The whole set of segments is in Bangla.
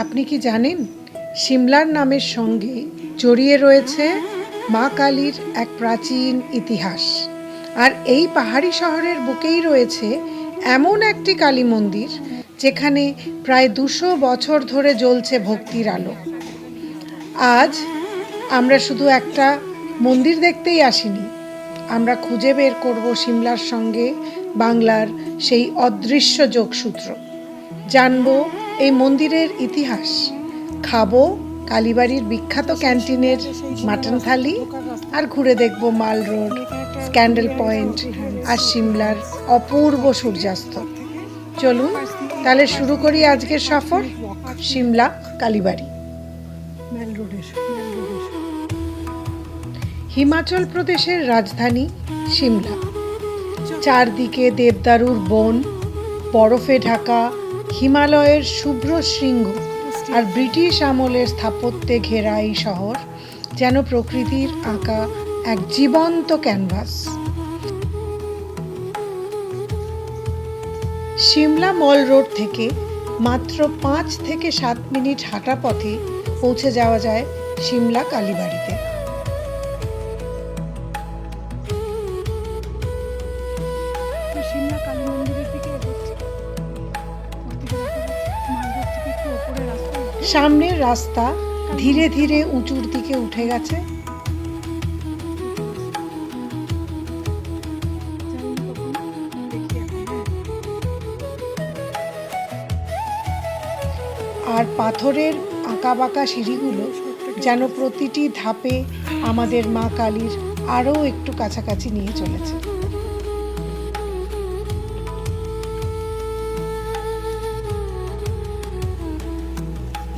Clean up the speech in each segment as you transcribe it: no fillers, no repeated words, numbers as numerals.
আপনি কি জানেন সিমলার নামের সঙ্গে জড়িয়ে রয়েছে মা কালীর এক প্রাচীন ইতিহাস। আর এই পাহাড়ি শহরের বুকেই রয়েছে এমন একটি কালী মন্দির যেখানে প্রায় 200 বছর ধরে জ্বলছে ভক্তির আলো। আজ আমরা শুধু একটা মন্দির দেখতেই আসিনি, আমরা খুঁজে বের করব সিমলার সঙ্গে বাংলার সেই অদৃশ্য যোগসূত্র, জানব এই মন্দিরের ইতিহাস, খাবো কালীবাড়ির বিখ্যাত ক্যান্টিনের মাটন থালি, আর ঘুরে দেখব মাল রোড, স্ক্যান্ডেল পয়েন্ট আর সিমলার অপূর্ব সূর্যাস্ত। চলুন তাহলে শুরু করি আজকের সফর সিমলা কালীবাড়ি। হিমাচল প্রদেশের রাজধানী সিমলা, চারদিকে দেবদারুর বন, বরফে ঢাকা হিমালয়ের শুভ্র শৃঙ্গ আর ব্রিটিশ আমলের স্থাপত্যে ঘেরা এই শহর যেন প্রকৃতির আঁকা এক জীবন্ত ক্যানভাস। সিমলা মল রোড থেকে মাত্র 5 থেকে 7 মিনিট হাঁটা পথে পৌঁছে যাওয়া যায় সিমলা কালীবাড়িতে। সামনের রাস্তা ধীরে ধীরে উঁচুর দিকে উঠে গেছে। আর পাথরের আঁকাবাঁকা সিঁড়িগুলো যেন প্রতিটি ধাপে আমাদের মা কালীর আরও একটু কাছাকাছি নিয়ে চলেছে।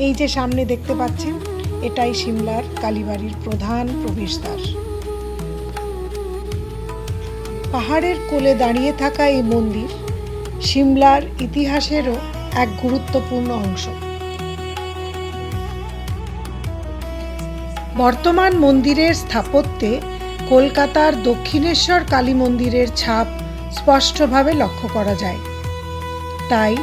এই যে সামনে দেখতে পাচ্ছেন, এটাই সিমলার কালীবাড়ির প্রধান প্রবেশদ্বার। পাহাড়ের কোলে দাঁড়িয়ে থাকা এই মন্দির সিমলার ইতিহাসেরও এক গুরুত্বপূর্ণ অংশ। বর্তমান মন্দিরের স্থাপত্যে কলকাতার দক্ষিণেশ্বর কালী মন্দিরের ছাপ স্পষ্টভাবে লক্ষ্য করা যায়। তাই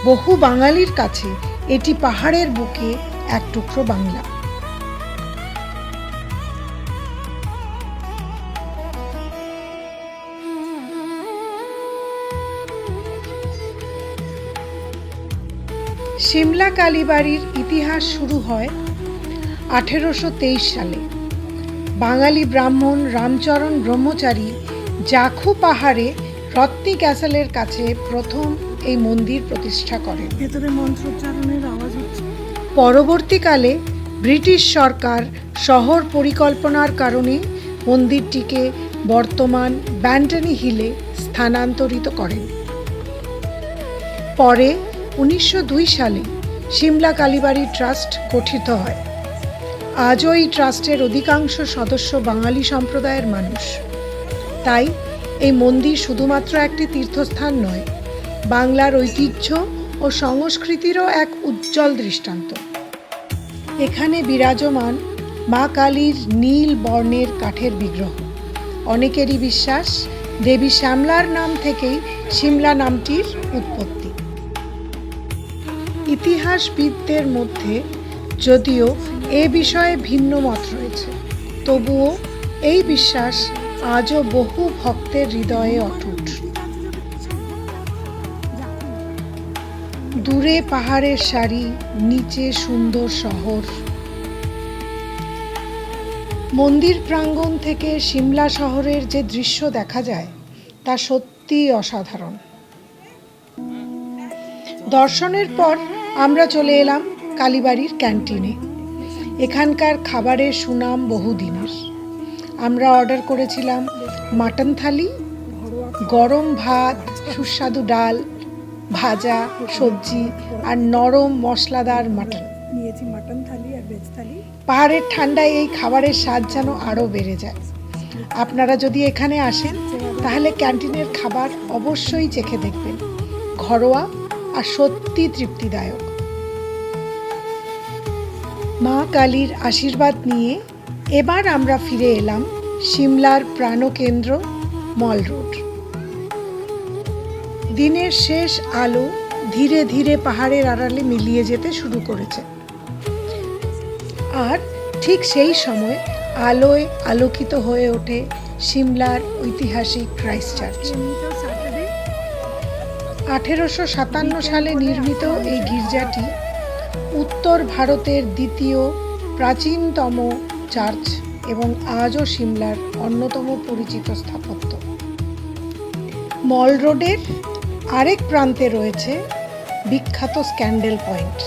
বহু বাঙালির কাছে এটি পাহাড়ের বুকে এক টুকরো বাংলা। সিমলা কালীবাড়ির ইতিহাস শুরু হয় 1823 সালে। বাঙালি ব্রাহ্মণ রামচরণ ব্রহ্মচারী জাখু পাহাড়ে রত্নী ক্যাসেলের কাছে প্রথম এই মন্দির প্রতিষ্ঠা করেন। ভেতরে মন্ত্রোচ্চারণের আওয়াজ হচ্ছে। পরবর্তীকালে ব্রিটিশ সরকার শহর পরিকল্পনার কারণে মন্দিরটিকে বর্তমান ব্যান্টনি হিলে স্থানান্তরিত করেন। পরে 1902 সালে সিমলা কালীবাড়ি ট্রাস্ট গঠিত হয়। আজও এই ট্রাস্টের অধিকাংশ সদস্য বাঙালি সম্প্রদায়ের মানুষ। তাই এই মন্দির শুধুমাত্র একটি তীর্থস্থান নয়, বাংলার ঐতিহ্য ও সংস্কৃতিরও এক উজ্জ্বল দৃষ্টান্ত। এখানে বিরাজমান মা কালীর নীল বর্ণের কাঠের বিগ্রহ। অনেকেরই বিশ্বাস দেবী শ্যামলার নাম থেকেই সিমলা নামটির উৎপত্তি। ইতিহাসবিদদের মধ্যে যদিও এ বিষয়ে ভিন্ন মত রয়েছে, তবুও এই বিশ্বাস আজও বহু ভক্তের হৃদয়ে অটুট। দূরে পাহাড়ের সারি, নিচে সুন্দর শহর। মন্দির প্রাঙ্গণ থেকে সিমলা শহরের যে দৃশ্য দেখা যায় তা সত্যিই অসাধারণ। দর্শনের পর আমরা চলে এলাম কালীবাড়ির ক্যান্টিনে। এখানকার খাবারের সুনাম বহুদিনের। আমরা অর্ডার করেছিলাম মাটন থালি, গরম ভাত, সুস্বাদু ডাল, ভাজা, সবজি আর নরম মশলাদার মাটন। নিয়েছি মাটন থালি আর ভেজ থালি। পাহাড়ের ঠান্ডায় এই খাবারের স্বাদ যেন আরও বেড়ে যায়। আপনারা যদি এখানে আসেন তাহলে ক্যান্টিনের খাবার অবশ্যই চেখে দেখবেন। ঘরোয়া আর সত্যি তৃপ্তিদায়ক। মা কালীর আশীর্বাদ নিয়ে এবার আমরা ফিরে এলাম সিমলার প্রাণকেন্দ্র মল রোড। দিনের শেষ আলো ধীরে ধীরে পাহাড়ের আড়ালে মিলিয়ে যেতে শুরু করেছে। আর ঠিক সেই সময় আলোয় আলোকিত হয়ে ওঠে সিমলার ঐতিহাসিক ক্রাইস্ট চার্চ। 1857 সালে নির্মিত এই গির্জাটি উত্তর ভারতের দ্বিতীয় প্রাচীনতম চার্চ এবং আজও সিমলার অন্যতম পরিচিত স্থাপত্য। মল রোডের আরেক প্রান্তে রয়েছে বিখ্যাত স্ক্যান্ডেল পয়েন্ট।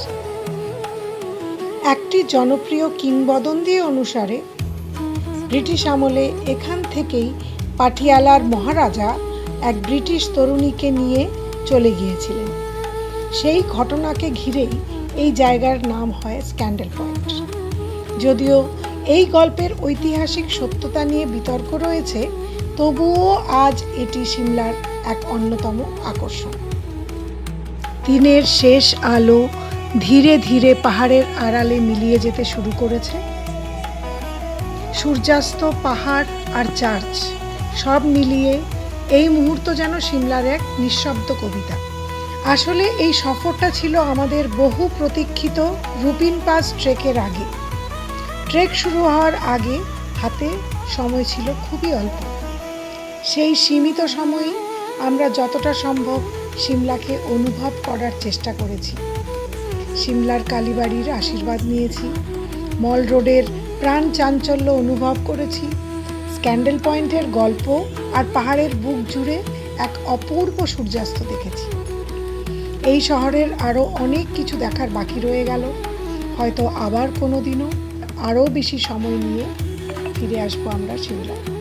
একটি জনপ্রিয় কিংবদন্তি অনুসারে ব্রিটিশ আমলে এখান থেকেই পাটিয়ালার মহারাজা এক ব্রিটিশ তরুণীকে নিয়ে চলে গিয়েছিলেন। সেই ঘটনাকে ঘিরেই এই জায়গার নাম হয় স্ক্যান্ডেল পয়েন্ট। যদিও এই গল্পের ঐতিহাসিক সত্যতা নিয়ে বিতর্ক রয়েছে, তবুও আজ এটি সিমলার এক অন্যতম আকর্ষণ। দিনের শেষ আলো ধীরে ধীরে পাহাড়ের আড়ালে মিলিয়ে যেতে শুরু করেছে। সূর্যাস্ত, পাহাড় আর চার্চ সব মিলিয়ে এই মুহূর্ত যেন সিমলার এক নিঃশব্দ কবিতা। আসলে এই সফরটা ছিল আমাদের বহু প্রতীক্ষিত রুপিন পাস ট্রেকের আগে। ট্রেক শুরু হওয়ার আগে হাতে সময় ছিল খুবই অল্প। সেই সীমিত সময়ে আমরা যতটা সম্ভব সিমলাকে অনুভব করার চেষ্টা করেছি। সিমলার কালীবাড়ির আশীর্বাদ নিয়েছি, মল রোডের প্রাণ চাঞ্চল্য অনুভব করেছি, স্ক্যান্ডেল পয়েন্টের গল্প আর পাহাড়ের বুক জুড়ে এক অপূর্ব সূর্যাস্ত দেখেছি। এই শহরের আরও অনেক কিছু দেখার বাকি রয়ে গেল। হয়তো আবার কোনো দিনও আরও বেশি সময় নিয়ে ফিরে আসবো আমরা সিমলা।